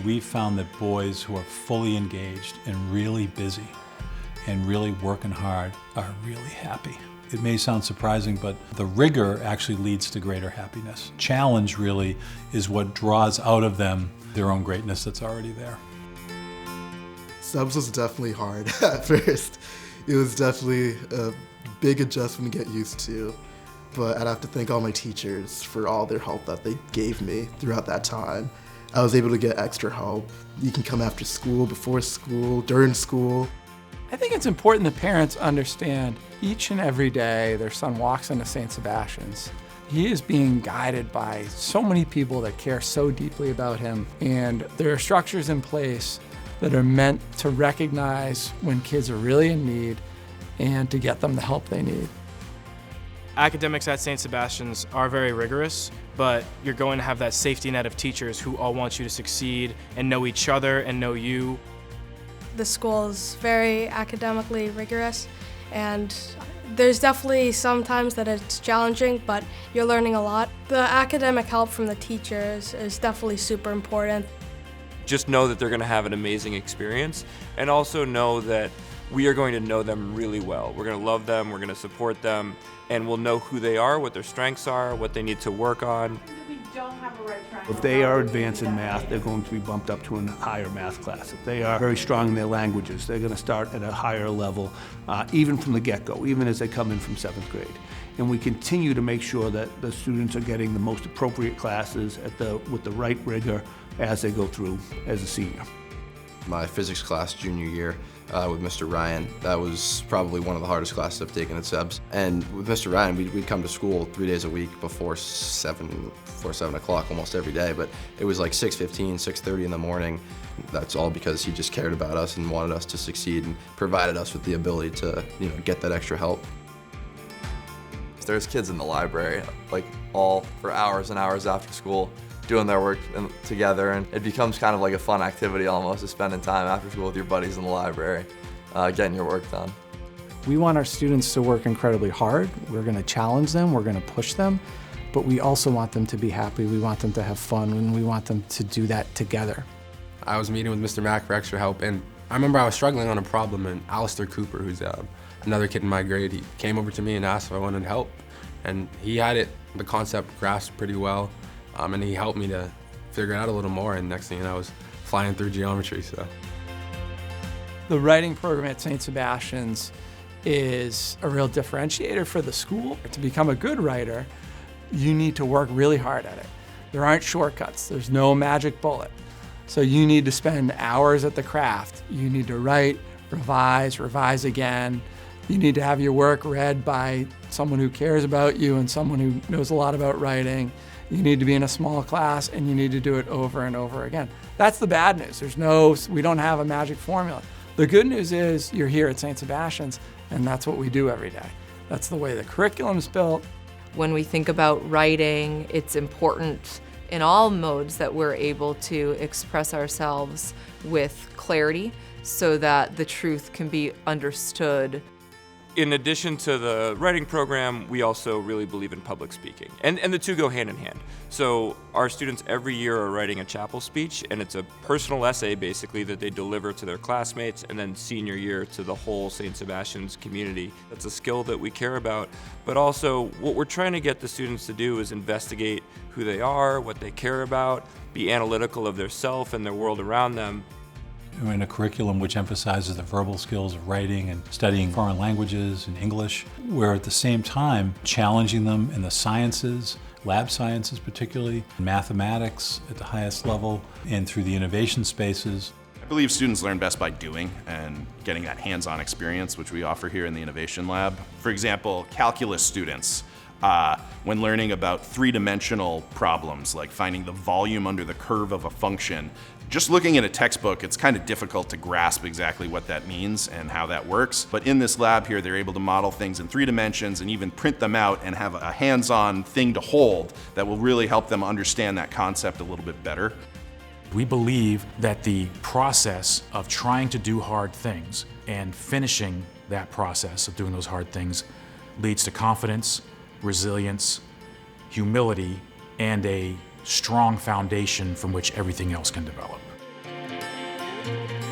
we found that boys who are fully engaged and really busy and really working hard are really happy. It may sound surprising, but the rigor actually leads to greater happiness. Challenge really is what draws out of them their own greatness that's already there. Subs was definitely hard at first. It was definitely a big adjustment to get used to, but I'd have to thank all my teachers for all their help that they gave me throughout that time. I was able to get extra help. You can come after school, before school, during school. I think it's important that parents understand each and every day their son walks into St. Sebastian's. He is being guided by so many people that care so deeply about him, and there are structures in place that are meant to recognize when kids are really in need and to get them the help they need. Academics at St. Sebastian's are very rigorous, but you're going to have that safety net of teachers who all want you to succeed and know each other and know you. The school is very academically rigorous, and there's definitely some times that it's challenging, but you're learning a lot. The academic help from the teachers is definitely super important. Just know that they're going to have an amazing experience, and also know that we are going to know them really well. We're going to love them, we're going to support them, and we'll know who they are, what their strengths are, what they need to work on. If they are advanced in math, they're going to be bumped up to a higher math class. If they are very strong in their languages, they're going to start at a higher level, even from the get-go, even as they come in from 7th grade. And we continue to make sure that the students are getting the most appropriate classes with the right rigor as they go through as a senior. My physics class junior year with Mr. Ryan, that was probably one of the hardest classes I've taken at Sebs. And with Mr. Ryan, we'd come to school 3 days a week before 7 o'clock almost every day, but it was like 6:15, 6:30 in the morning. That's all because he just cared about us and wanted us to succeed and provided us with the ability to, get that extra help. There's kids in the library, like all for hours and hours after school, doing their work together, and it becomes kind of like a fun activity almost, to spending time after school with your buddies in the library, getting your work done. We want our students to work incredibly hard. We're going to challenge them, we're going to push them, but we also want them to be happy, we want them to have fun, and we want them to do that together. I was meeting with Mr. Mack for extra help, and I remember I was struggling on a problem, and Alistair Cooper, who's another kid in my grade, he came over to me and asked if I wanted help, and he had the concept grasped pretty well. And he helped me to figure it out a little more, and next thing you know, I was flying through geometry. So, the writing program at St. Sebastian's is a real differentiator for the school. To become a good writer, you need to work really hard at it. There aren't shortcuts. There's no magic bullet. So you need to spend hours at the craft. You need to write, revise again. You need to have your work read by someone who cares about you and someone who knows a lot about writing. You need to be in a small class, and you need to do it over and over again. That's the bad news. We don't have a magic formula. The good news is you're here at St. Sebastian's, and that's what we do every day. That's the way the curriculum is built. When we think about writing, it's important in all modes that we're able to express ourselves with clarity so that the truth can be understood. In addition to the writing program, we also really believe in public speaking, and the two go hand in hand. So our students every year are writing a chapel speech, and it's a personal essay basically that they deliver to their classmates, and then senior year to the whole St. Sebastian's community. That's a skill that we care about, but also what we're trying to get the students to do is investigate who they are, what they care about, be analytical of their self and their world around them. In a curriculum which emphasizes the verbal skills of writing and studying foreign languages and English, we're at the same time challenging them in the sciences, lab sciences particularly, mathematics at the highest level, and through the innovation spaces. I believe students learn best by doing and getting that hands-on experience, which we offer here in the Innovation Lab. For example, calculus students, when learning about three-dimensional problems like finding the volume under the curve of a function, just looking at a textbook, it's kind of difficult to grasp exactly what that means and how that works. But in this lab here, they're able to model things in 3 dimensions and even print them out and have a hands-on thing to hold that will really help them understand that concept a little bit better. We believe that the process of trying to do hard things and finishing that process of doing those hard things leads to confidence, resilience, humility, and a strong foundation from which everything else can develop. you.